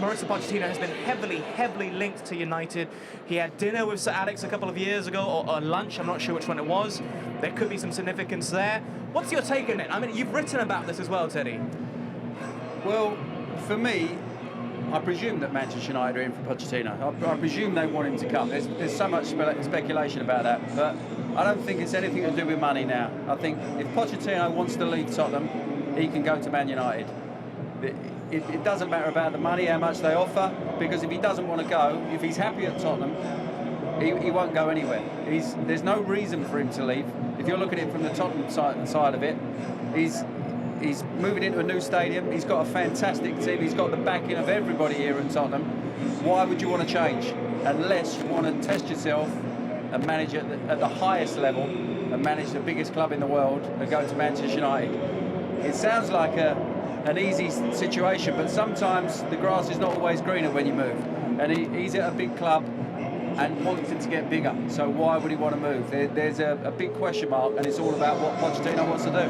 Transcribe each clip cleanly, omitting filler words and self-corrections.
Mauricio Pochettino has been heavily linked to United. He had dinner with Sir Alex a couple of years ago, or lunch, I'm not sure which one it was. There could be some significance there. What's your take on it? I mean, you've written about this as well, Teddy. Well, for me, I presume that Manchester United are in for Pochettino. I presume they want him to come. There's so much speculation about that, but I don't think it's anything to do with money now. I think if Pochettino wants to leave Tottenham, he can go to Man United. It doesn't matter about the money, how much they offer, because if he doesn't want to go, if he's happy at Tottenham, he won't go anywhere. There's no reason for him to leave. If you're looking at it from the Tottenham side of it, he's moving into a new stadium. He's got a fantastic team. He's got the backing of everybody here at Tottenham. Why would you want to change? Unless you want to test yourself and manage at the highest level and manage the biggest club in the world and go to Manchester United. It sounds like an easy situation, but sometimes the grass is not always greener when you move. And he's at a big club and wanting to get bigger. So why would he want to move? There's a big question mark, and it's all about what Pochettino wants to do.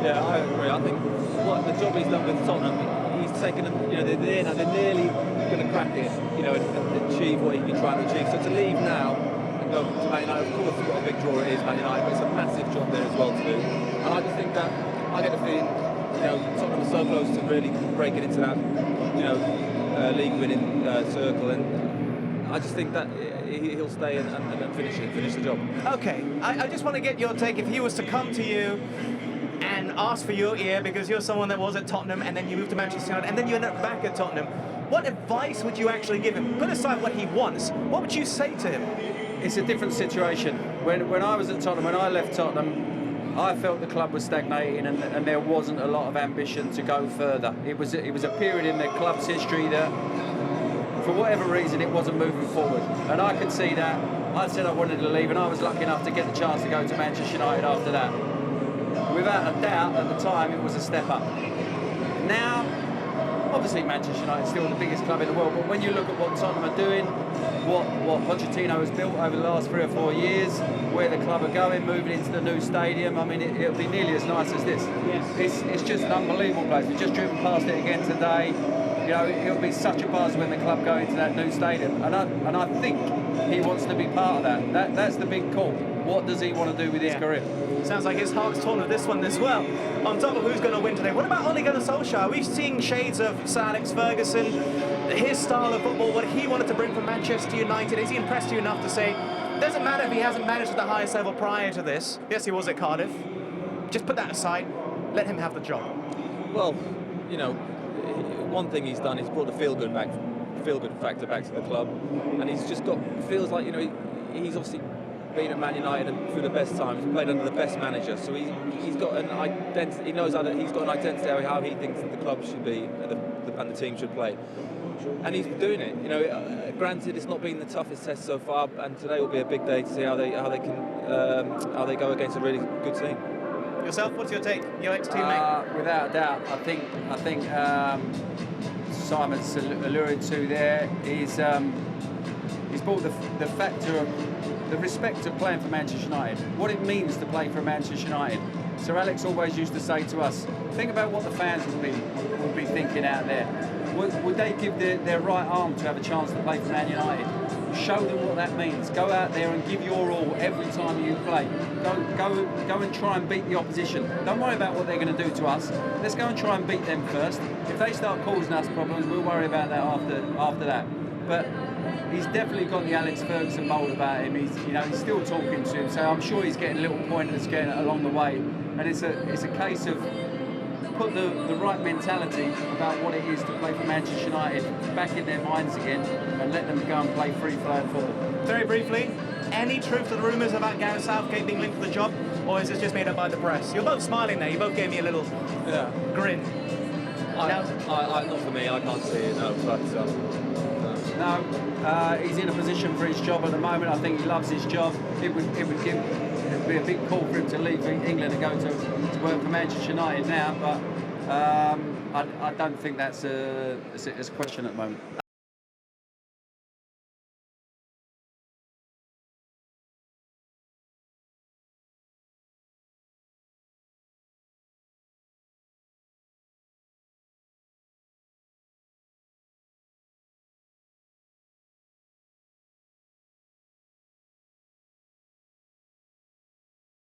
Yeah, I agree. I think what the job he's done with Tottenham, he's taken them. You know, they're nearly going to crack it. You know, and achieve what he's been trying to achieve. So to leave now and go to Man United, of course, what a big draw it is, Man United, but it's a massive job there as well to do. And I just think that I get the feeling, you know, Tottenham are so close to really breaking into that, you know, league-winning circle, and I just think that he'll stay and finish the job. Okay, I just want to get your take. If he was to come to you and ask for your ear, because you're someone that was at Tottenham and then you moved to Manchester United and then you end up back at Tottenham, what advice would you actually give him? Put aside what he wants, what would you say to him? It's a different situation. When I was at Tottenham, when I left Tottenham, I felt the club was stagnating and there wasn't a lot of ambition to go further. It was a period in the club's history that, for whatever reason, it wasn't moving forward. And I could see that. I said I wanted to leave, and I was lucky enough to get the chance to go to Manchester United after that. Without a doubt, at the time, it was a step up. Now, obviously Manchester United is still the biggest club in the world, but when you look at what Tottenham are doing, what Pochettino has built over the last 3 or 4 years, where the club are going, moving into the new stadium, I mean, it'll be nearly as nice as this. Yes. It's just an unbelievable place. We've just driven past it again today. You know, it'll be such a buzz when the club go into that new stadium, and I think he wants to be part of that. That's the big call. What does he want to do with his career? Sounds like his heart's torn with this one as well. On top of who's going to win today, what about Gunnar Solskjaer? Are we seeing shades of Sir Alex Ferguson, his style of football, what he wanted to bring from Manchester United? Is he impressed you enough to say, doesn't matter if he hasn't managed at the highest level prior to this? Yes, he was at Cardiff. Just put that aside, let him have the job. Well, you know, one thing he's done is brought the feel-good factor back to the club, and he's just feels like, you know, he's obviously been at Man United and through the best times, played under the best manager, so he's got an identity. He knows he's got an identity how he thinks that the club should be and the team should play, and he's doing it. You know, granted, it's not been the toughest test so far, and today will be a big day to see how they go against a really good team. Yourself, what's your take? Your ex-teammate? Without a doubt, I think Simon's alluding to there is he's brought the factor of the respect of playing for Manchester United, what it means to play for Manchester United. Sir Alex always used to say to us, think about what the fans would be thinking out there. Would they give their right arm to have a chance to play for Man United? Show them what that means. Go out there and give your all every time you play. Go and try and beat the opposition. Don't worry about what they're going to do to us. Let's go and try and beat them first. If they start causing us problems, we'll worry about that after that. But he's definitely got the Alex Ferguson mould about him. He's still talking to him, so I'm sure he's getting little pointers getting along the way. And it's a case of put the right mentality about what it is to play for Manchester United back in their minds again, and let them go and play free-flowing football. Very briefly, any truth to the rumours about Gareth Southgate being linked to the job, or is this just made up by the press? You're both smiling there. You both gave me a little grin. Not for me. I can't see it. No, but no, he's in a position for his job at the moment. I think he loves his job. It would be a big call for him to leave England and go to work for Manchester United now, but I don't think that's a question at the moment.